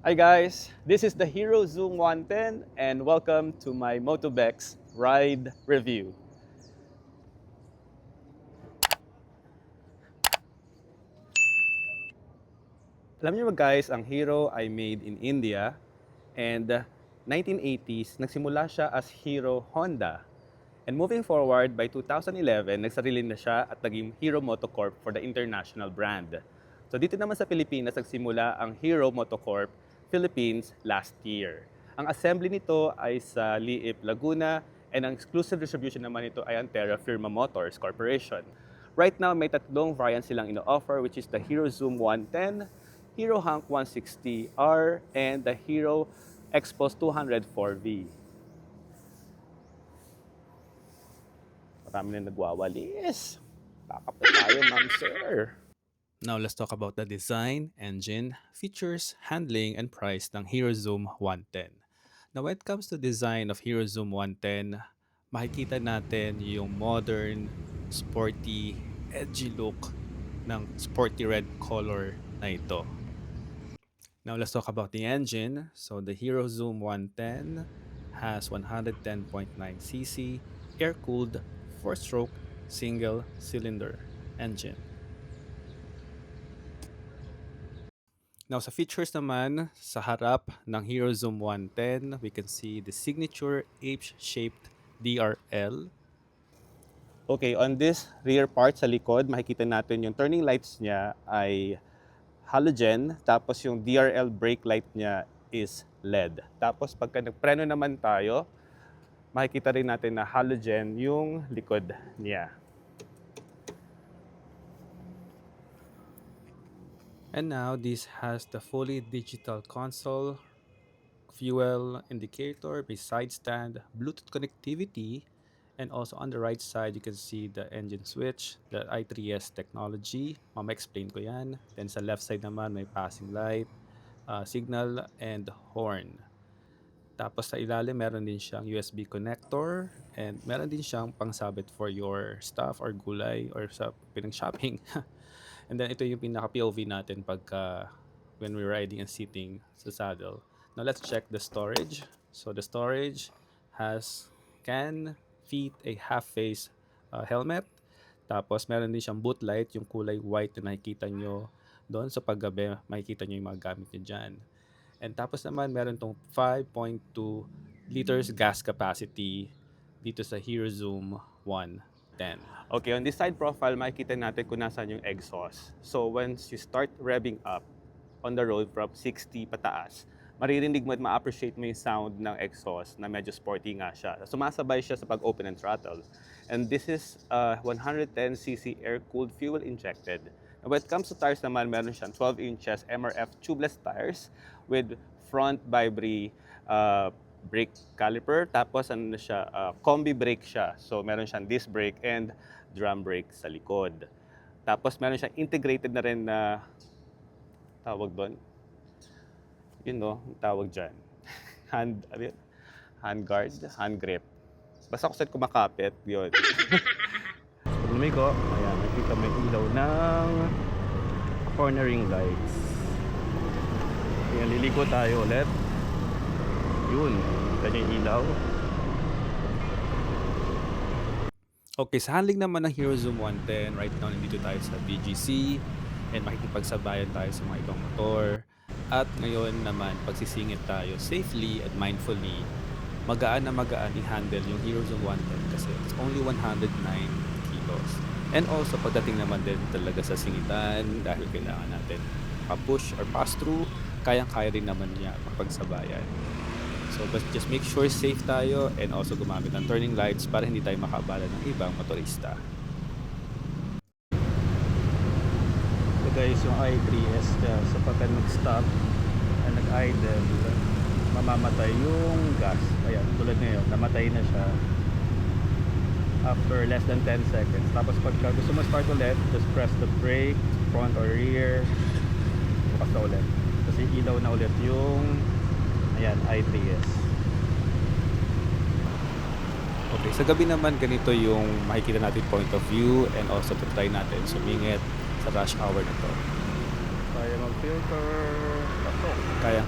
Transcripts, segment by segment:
Hi guys, this is the Hero Zoom 110 and welcome to my Motobex ride review. Alam niyo ba guys, ang Hero ay made in India and 1980s nagsimula siya as Hero Honda. And moving forward, by 2011, nagsarili na siya at naging Hero Motocorp for the international brand. So dito naman sa Pilipinas, nagsimula ang Hero Motocorp Philippines last year. Ang assembly nito ay sa Liip, Laguna, and ang exclusive distribution naman nito ay ang Terra Firma Motors Corporation. Right now, may tatlong variants silang ino-offer, which is the Hero Zoom 110, Hero Hank 160R, and the Hero Expos 204V. Marami na nagwawalis. Backup na tayo, ma'am sir. Now let's talk about the design, engine, features, handling, and price ng Hero Zoom 110. Now when it comes to design of Hero Zoom 110, makikita natin yung modern, sporty, edgy look ng sporty red color na ito. Now let's talk about the engine. So the Hero Zoom 110 has 110.9cc air-cooled 4-stroke single-cylinder engine. Now sa features naman, sa harap ng Hero Zoom 110, we can see the signature H-shaped DRL. Okay, on this rear part sa likod, makikita natin yung turning lights niya ay halogen, tapos yung DRL brake light niya is LED. Tapos pagka nagpreno naman tayo, makikita rin natin na halogen yung likod niya. And now this has the fully digital console, fuel indicator, may side stand, Bluetooth connectivity, and also on the right side you can see the engine switch, the i3S technology. Mama-explain ko yan. Then sa left side naman may passing light, signal, and horn. Tapos sa ilalim, meron din siyang USB connector and meron din siyang pangsabit for your stuff or gulay or sa pinang-shopping. And then ito yung pinaka-POV natin pagka when we're riding and sitting sa saddle. Now let's check the storage. So the storage can fit a half-face helmet. Tapos meron din siyang boot light, yung kulay white na nakikita nyo doon. So paggabi, makikita nyo yung mga gamit nyo dyan. And tapos naman, meron tong 5.2 liters gas capacity dito sa Hero Zoom 110. Okay, on this side profile, makikita natin kung nasaan yung exhaust. So once you start revving up on the road from 60 pataas, maririnig mo at ma-appreciate mo yung sound ng exhaust na medyo sporty nga siya. Sumasabay siya sa pag-open and throttle. And this is 110cc air-cooled fuel injected. When it comes to tires naman, meron siyang 12 inches MRF tubeless tires with front Vibri brake caliper. Tapos ano na siya, combi brake siya. So meron siyang disc brake and drum brake sa likod. Tapos meron siyang integrated na rin na tawag doon. Yun no, tawag dyan. Hand guard, hand grip. Basta kung saan kumakapit, yun. Pag lumigo, ayan, nakita mo yung ilaw ng cornering lights. Ayan, liligo tayo ulit. Yun, ganyan yung ilaw. Okay, sa handling naman ng Hero Zoom 110, right now nandito tayo sa BGC and makikipagsabayan tayo sa mga ibang motor. At ngayon naman, pagsisingit tayo safely at mindfully, magaan i-handle yung Hero Zoom 110 kasi it's only 109 kilos. And also, pagdating naman din talaga sa singitan, dahil kailangan natin pa-push or pass-through, kayang-kaya rin naman niya mapagsabayan. So, but just make sure safe tayo and also gumamit ng turning lights para hindi tayo makabala ng ibang motorista. So guys, yung i3S so pagka nag-stop at nag-idle, mamamatay yung gas. Ayan, tulad ngayon, namatay na siya after less than 10 seconds. Tapos pagka gusto mo start ulit, just press the brake, front or rear, bukas na ulit. Kasi ilaw na ulit yung ayan, i3S. Okay, sa gabi naman ganito yung makikita natin point of view and also to try natin sumingit sa rush hour na to. Kaya mag-filter, pasok. Kaya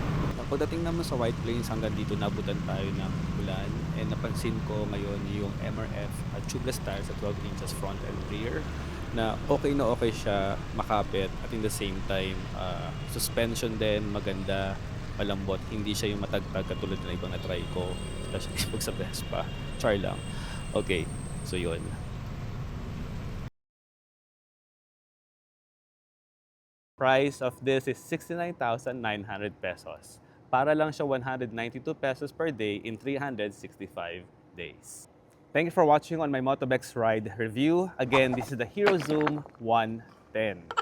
Pagdating naman sa White Plains hanggang dito nabutan tayo ng ulan and napansin ko ngayon yung MRF at tubeless tires at 12 inches front and rear na okay siya makapit at in the same time suspension din maganda, malambot, hindi siya yung matagtag katulad ng ibang na-try ko, especially pag sa Vespa. Char lang. Okay, so yun. Price of this is 69,900 pesos. Para lang siya 192 pesos per day in 365 days. Thank you for watching on my Motobex ride review. Again, this is the Hero Zoom 110.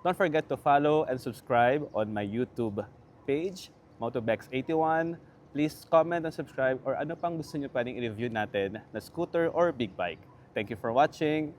Don't forget to follow and subscribe on my YouTube page, Motobex81. Please comment and subscribe or ano pang gusto nyo pwedeng i-review natin na scooter or big bike. Thank you for watching.